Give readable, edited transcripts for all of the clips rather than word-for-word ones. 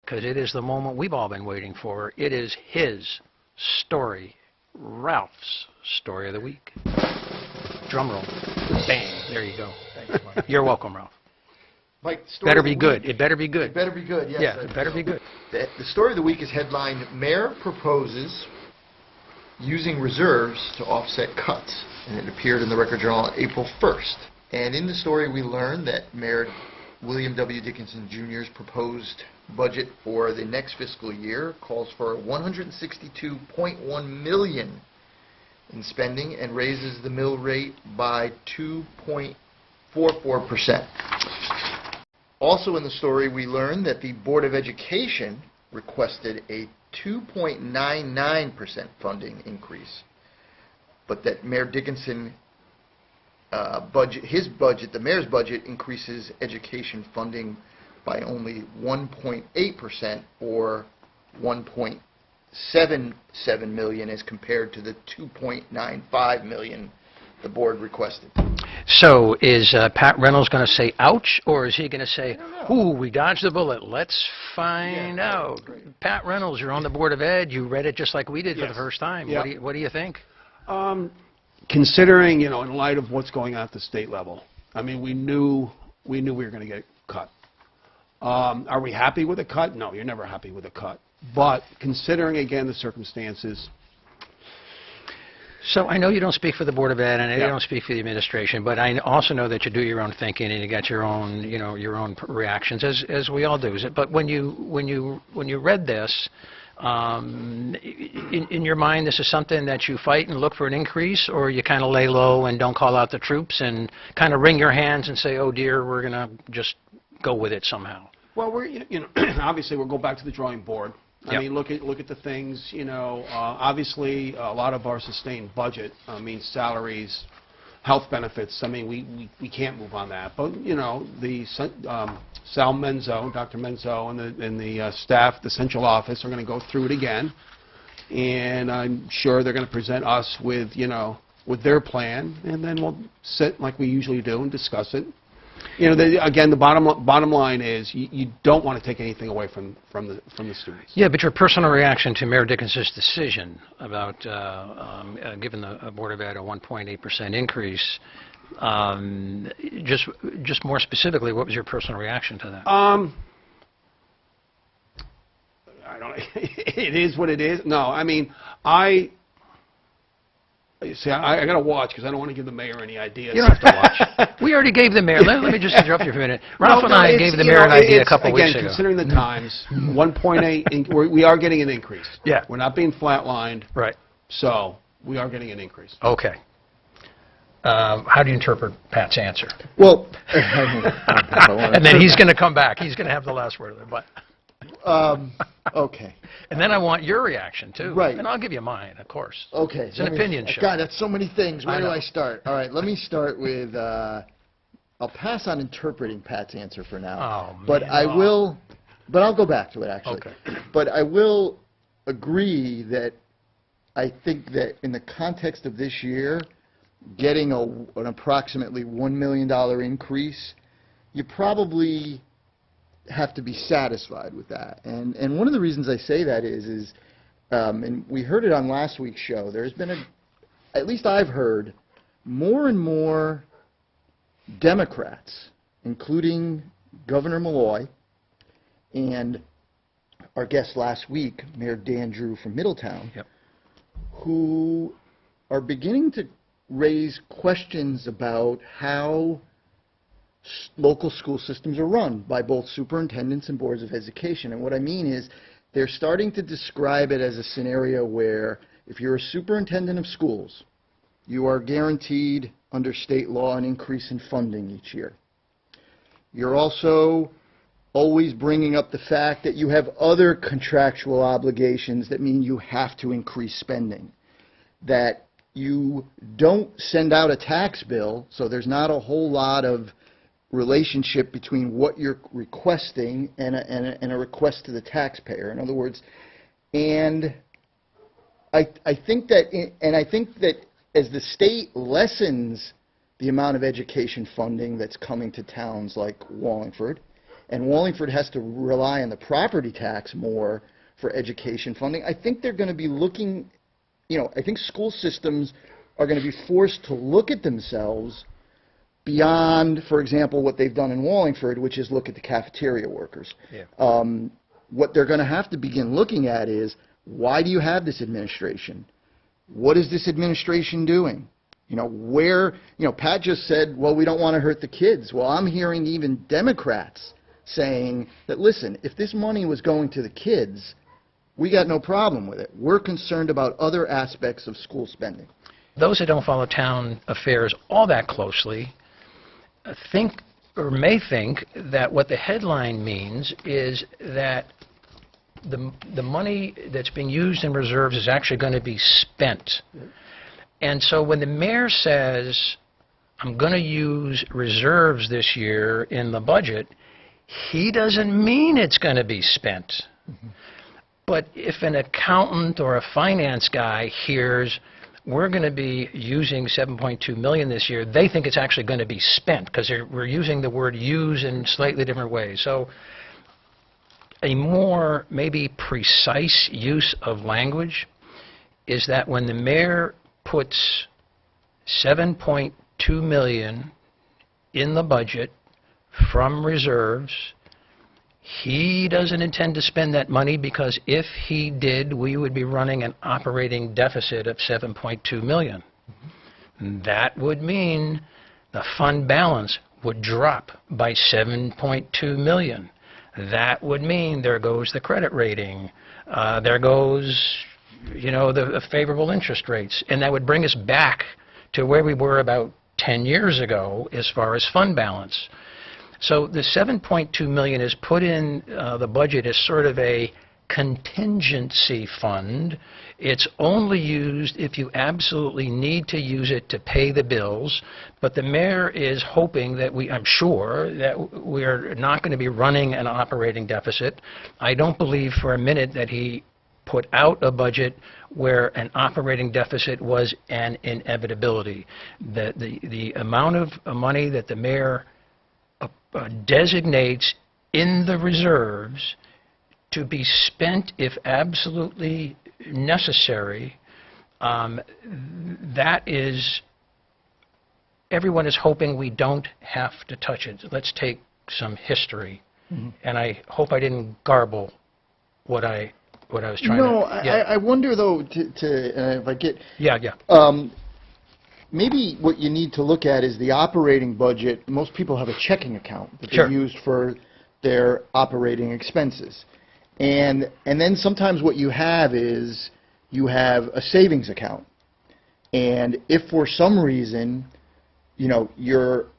because it is the moment we've all been waiting for. It is his story, Ralph's story of the week. Drum roll. Bang. There you go. Thanks, Mike. You're welcome, Ralph. Mike, the story Better of the be good. week- It better be good. It better be good, yes. Yeah, it better be good. The story of the week is headlined, Mayor Proposes Using Reserves to Offset Cuts, and it appeared in the Record Journal on April 1st. And in the story we learned that Mayor William W. Dickinson Jr.'s proposed budget for the next fiscal year calls for $162.1 million in spending and raises the mill rate by 2.44%. Also in the story, we learned that the Board of Education requested a 2.99% funding increase, but that Mayor Dickinson the mayor's budget increases education funding by only 1.8%, or 1.77 million, as compared to the 2.95 million the board requested. So is Pat Reynolds going to say ouch, or is he going to say, ooh, we dodged the bullet, let's find out? Great. Pat Reynolds, you're on the Board of Ed, you read it just like we did for the first time. Yeah. What do you think? Considering, in light of what's going on at the state level, I mean, we knew we were going to get cut. Are we happy with a cut? No, you're never happy with a cut. But considering, again, the circumstances. So I know you don't speak for the Board of Ed, and I know you don't speak for the administration, but I also know that you do your own thinking and you got your own, your own reactions, as we all do. But when you read this, in your mind, this is something that you fight and look for an increase, or you kind of lay low and don't call out the troops and kind of wring your hands and say, oh dear, we're going to just go with it somehow? Well, obviously we'll go back to the drawing board. I mean, look at the things, obviously a lot of our sustained budget, salaries, health benefits, I mean, we can't move on that. But, the Sal Menzo, Dr. Menzo, and the staff, the central office, are going to go through it again. And I'm sure they're going to present us with, with their plan, and then we'll sit like we usually do and discuss it. Again, the bottom line is you don't want to take anything away from the students. Yeah, but your personal reaction to Mayor Dickinson's decision about giving the Board of Ed a 1.8% increase, just more specifically, what was your personal reaction to that? I don't. It is what it is. No, I mean, See, I got to watch because I don't want to give the mayor any ideas. You don't have to watch. We already gave the mayor. Let me just interrupt you for a minute. Ralph and I gave the mayor an idea a couple weeks ago. Again, considering the times, 1.8, we are getting an increase. Yeah. We're not being flatlined. Right. So we are getting an increase. Okay. How do you interpret Pat's answer? Well, and then he's going to come back. He's going to have the last word. But okay. And then I want your reaction, too. Right. And I'll give you mine, of course. Okay. It's an opinion show. God, that's so many things. Where do know. I start? All right, let me start with, I'll pass on interpreting Pat's answer for now. Oh, but man. I'll go back to it, actually. Okay. But I will agree that I think that in the context of this year, getting an approximately $1 million increase, you probably have to be satisfied with that. And one of the reasons I say that is and we heard it on last week's show, there's been at least I've heard, more and more Democrats, including Governor Malloy and our guest last week, Mayor Dan Drew from Middletown, who are beginning to raise questions about how local school systems are run by both superintendents and boards of education. And what I mean is they're starting to describe it as a scenario where if you're a superintendent of schools, you are guaranteed under state law an increase in funding each year. You're also always bringing up the fact that you have other contractual obligations that mean you have to increase spending, that you don't send out a tax bill, so there's not a whole lot of relationship between what you're requesting and a request to the taxpayer. In other words, and I think that as the state lessens the amount of education funding that's coming to towns like Wallingford, and Wallingford has to rely on the property tax more for education funding, I think they're going to be looking, I think school systems are going to be forced to look at themselves beyond, for example, what they've done in Wallingford, which is look at the cafeteria workers. Yeah. What they're going to have to begin looking at is, why do you have this administration? What is this administration doing? Pat just said, well, we don't want to hurt the kids. Well, I'm hearing even Democrats saying that, listen, if this money was going to the kids, we got no problem with it. We're concerned about other aspects of school spending. Those that don't follow town affairs all that closely think or may think that what the headline means is that the money that's being used in reserves is actually going to be spent. And so when the mayor says, I'm going to use reserves this year in the budget, he doesn't mean it's going to be spent. Mm-hmm. But if an accountant or a finance guy hears, we're going to be using $7.2 million this year, they think it's actually going to be spent, because we're using the word use in slightly different ways. So a more maybe precise use of language is that when the mayor puts $7.2 million in the budget from reserves, he doesn't intend to spend that money, because if he did, we would be running an operating deficit of $7.2 million. Mm-hmm. That would mean the fund balance would drop by $7.2 million. That would mean there goes the credit rating, there goes, the favorable interest rates, and that would bring us back to where we were about 10 years ago as far as fund balance. So the $7.2 million is put in the budget as sort of a contingency fund. It's only used if you absolutely need to use it to pay the bills, but the mayor is hoping that I'm sure that we're not going to be running an operating deficit. I don't believe for a minute that he put out a budget where an operating deficit was an inevitability. The amount of money that the mayor designates in the reserves to be spent if absolutely necessary, that is, everyone is hoping we don't have to touch it. Let's take some history. Mm-hmm. And I hope I didn't garble what I was trying to... No, I wonder, though, if I get... Yeah. Maybe what you need to look at is the operating budget. Most people have a checking account that Sure. they use for their operating expenses. And then sometimes what you have is you have a savings account. And if for some reason, your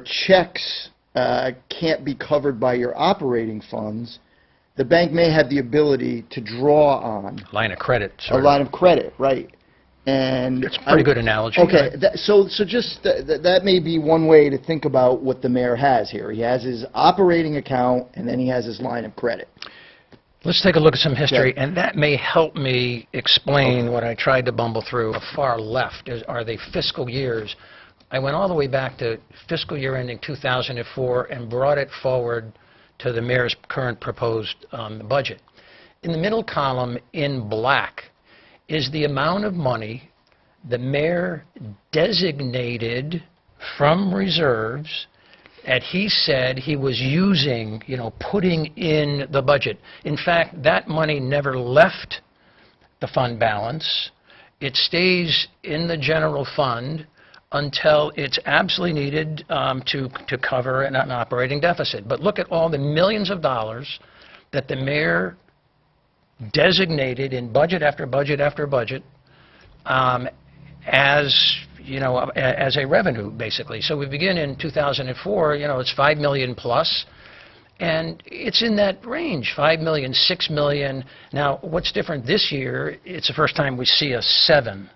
checks can't be covered by your operating funds, the bank may have the ability to draw on line of credit. A line of credit, right. And that's a pretty good analogy. Okay, right? So just that may be one way to think about what the mayor has here. He has his operating account, and then he has his line of credit. Let's take a look at some history, Yeah. and that may help me explain what I tried to bumble through. The far left are the fiscal years. I went all the way back to fiscal year ending 2004 and brought it forward to the mayor's current proposed budget. In the middle column in black is the amount of money the mayor designated from reserves that he said he was using, putting in the budget. In fact, that money never left the fund balance. It stays in the general fund until it's absolutely needed to cover an operating deficit. But look at all the millions of dollars that the mayor designated in budget after budget after budget as a revenue, basically. So we begin in 2004, it's $5 million plus, and it's in that range, $5 million, $6 million. Now, what's different this year, it's the first time we see a 7.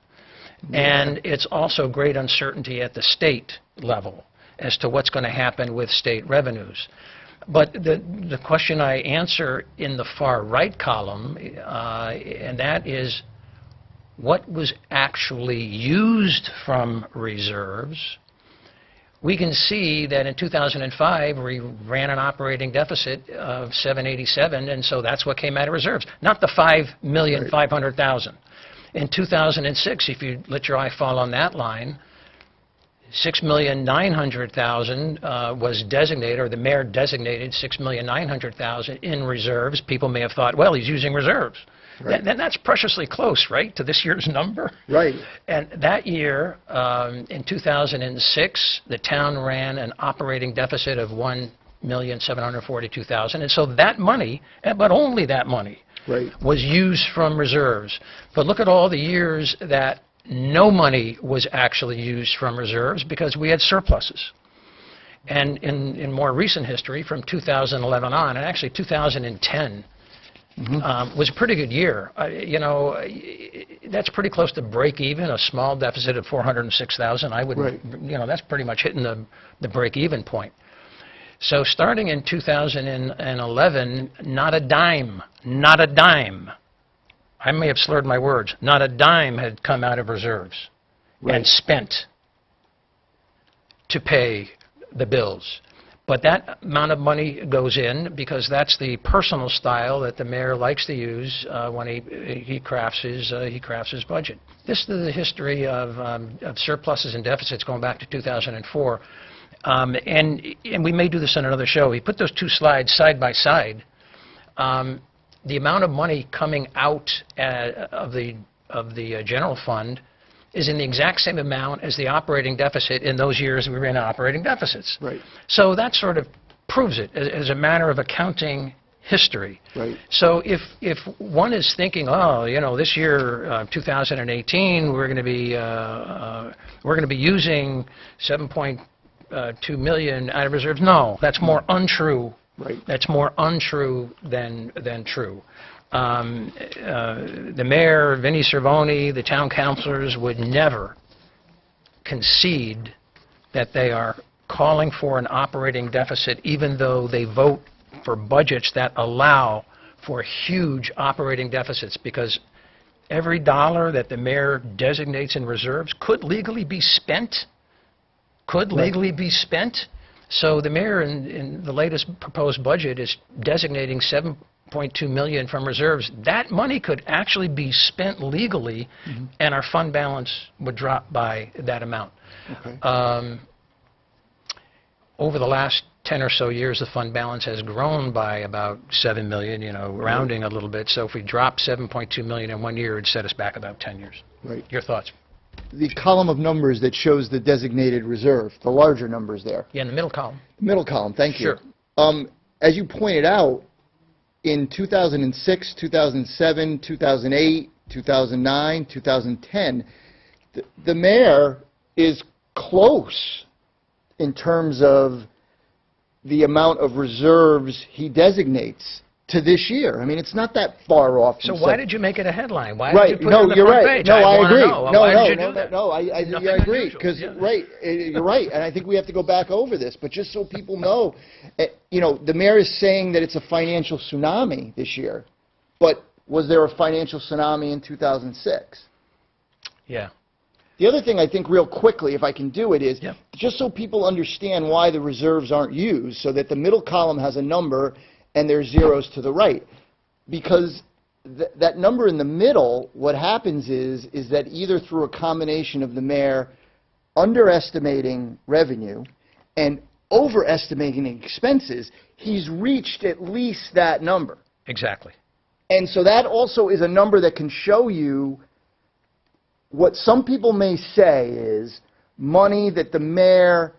Yeah. And it's also great uncertainty at the state level as to what's going to happen with state revenues. But the question I answer in the far right column, and that is what was actually used from reserves, we can see that in 2005, we ran an operating deficit of 787, and so that's what came out of reserves, not the 5,500,000. In 2006, if you let your eye fall on that line, 6,900,000 was designated, or the mayor designated 6,900,000 in reserves. People may have thought, well, he's using reserves. Right. That's preciously close, right, to this year's number? Right. And that year, in 2006, the town ran an operating deficit of 1,742,000. And so that money, but only that money, Right. was used from reserves. But look at all the years that no money was actually used from reserves because we had surpluses. And in more recent history, from 2011 on, and actually 2010, was a pretty good year. That's pretty close to break even, a small deficit of 406,000. I would, Right. That's pretty much hitting the break even point. So starting in 2011, not a dime, I may have slurred my words, not a dime had come out of reserves and spent to pay the bills. But that amount of money goes in because that's the personal style that the mayor likes to use when he crafts his budget. This is the history of surpluses and deficits going back to 2004. And we may do this on another show. We put those two slides side by side. The amount of money coming out of the general fund is in the exact same amount as the operating deficit in those years we ran operating deficits. Right. So that sort of proves it as a matter of accounting history. Right. So if one is thinking, oh, this year, 2018, we're going to be using 7.2 million out of reserves. No, that's more untrue. Right. That's more untrue than true. The mayor, Vinnie Cervoni, the town councilors would never concede that they are calling for an operating deficit, even though they vote for budgets that allow for huge operating deficits, because every dollar that the mayor designates in reserves could legally be spent. So the mayor in the latest proposed budget is designating 7.2 million from reserves. That money could actually be spent legally, and our fund balance would drop by that amount. Okay. Over the last 10 or so years, the fund balance has grown by about 7 million, rounding a little bit. So if we drop 7.2 million in 1 year, it'd set us back about 10 years. Right. Your thoughts? The column of numbers that shows the designated reserve, the larger numbers there. Yeah, in the middle column. Middle column, thank you. Sure. As you pointed out, in 2006, 2007, 2008, 2009, 2010, the mayor is close in terms of the amount of reserves he designates to this year. I mean, it's not that far off. So why did you make it a headline? Why right. did you put No, it on the you're front right. page? No, I agree. Why did you do that? I agree. Because right, you're right, and I think we have to go back over this. But just so people know, the mayor is saying that it's a financial tsunami this year. But was there a financial tsunami in 2006? Yeah. The other thing I think real quickly, if I can do it, is just so people understand why the reserves aren't used, so that the middle column has a number and there's zeros to the right. Because that number in the middle, what happens is that either through a combination of the mayor underestimating revenue and overestimating expenses, he's reached at least that number. Exactly. And so that also is a number that can show you what some people may say is money that the mayor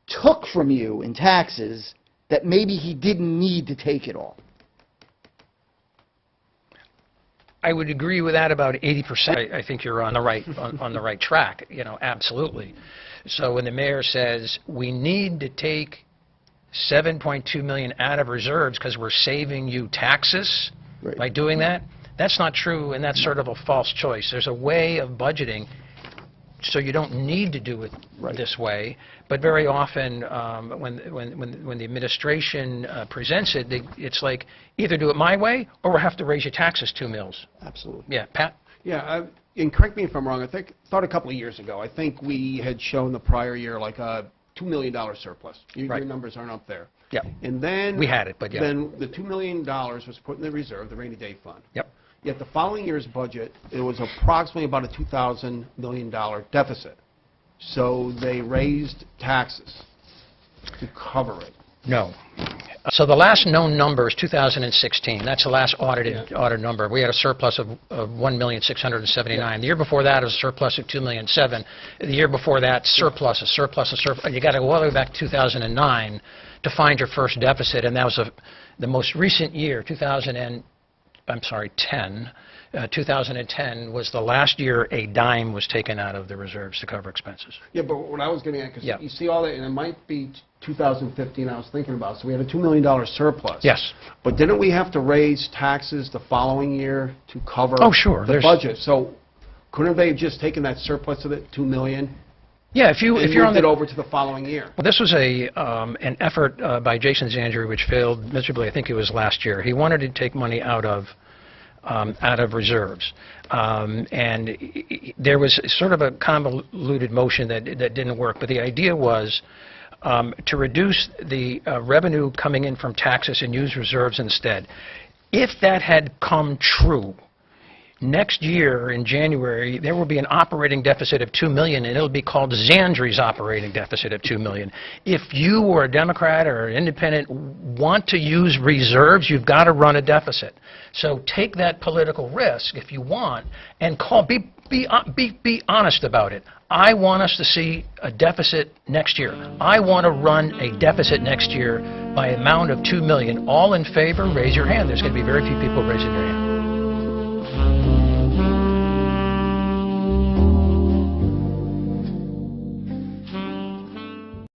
took from you in taxes that maybe he didn't need to take it all. I would agree with that about 80%. I think you're on the right track, absolutely. So when the mayor says we need to take 7.2 million out of reserves because we're saving you taxes by doing that, that's not true, and that's sort of a false choice. There's a way of budgeting so you don't need to do it this way, but very often when the administration presents it, it's like either do it my way or we'll have to raise your taxes 2 mils. Absolutely. Yeah, Pat? Yeah, and correct me if I'm wrong, thought a couple of years ago, I think we had shown the prior year like a $2 million surplus. Your Right. numbers aren't up there. Yep. And then... We had it, but yeah. Then the $2 million was put in the reserve, the rainy day fund. Yep. Yet the following year's budget, it was approximately about a $2,000 million deficit. So they raised taxes to cover it. No. So the last known number is 2016. That's the last audited number. We had a surplus of 1,679,000. The year before that, it was a surplus of 2,007,000. The year before that, surplus, a surplus, a surplus. You got to go all the way back to 2009 to find your first deficit, and that was the most recent year, 2010 was the last year a dime was taken out of the reserves to cover expenses. Yeah, but what I was getting at, because Yeah. you see all that, and it might be 2015 I was thinking about, so we had a $2 million surplus. Yes. But didn't we have to raise taxes the following year to cover Oh, sure. the budget? So couldn't they have just taken that surplus of it, $2 million, Yeah, if you're on moved it the over to the following year? Well, this was an effort by Jason Zandri which failed miserably. I think it was last year. He wanted to take money out of reserves, and there was sort of a convoluted motion that didn't work. But the idea was to reduce the revenue coming in from taxes and use reserves instead. If that had come true, next year in January, there will be an operating deficit of $2 million, and it'll be called Zandri's operating deficit of $2 million. If you or a Democrat or an independent want to use reserves, you've got to run a deficit. So take that political risk if you want, and be honest about it. I want us to see a deficit next year. I want to run a deficit next year by amount of $2 million. All in favor, raise your hand. There's going to be very few people raising their hand.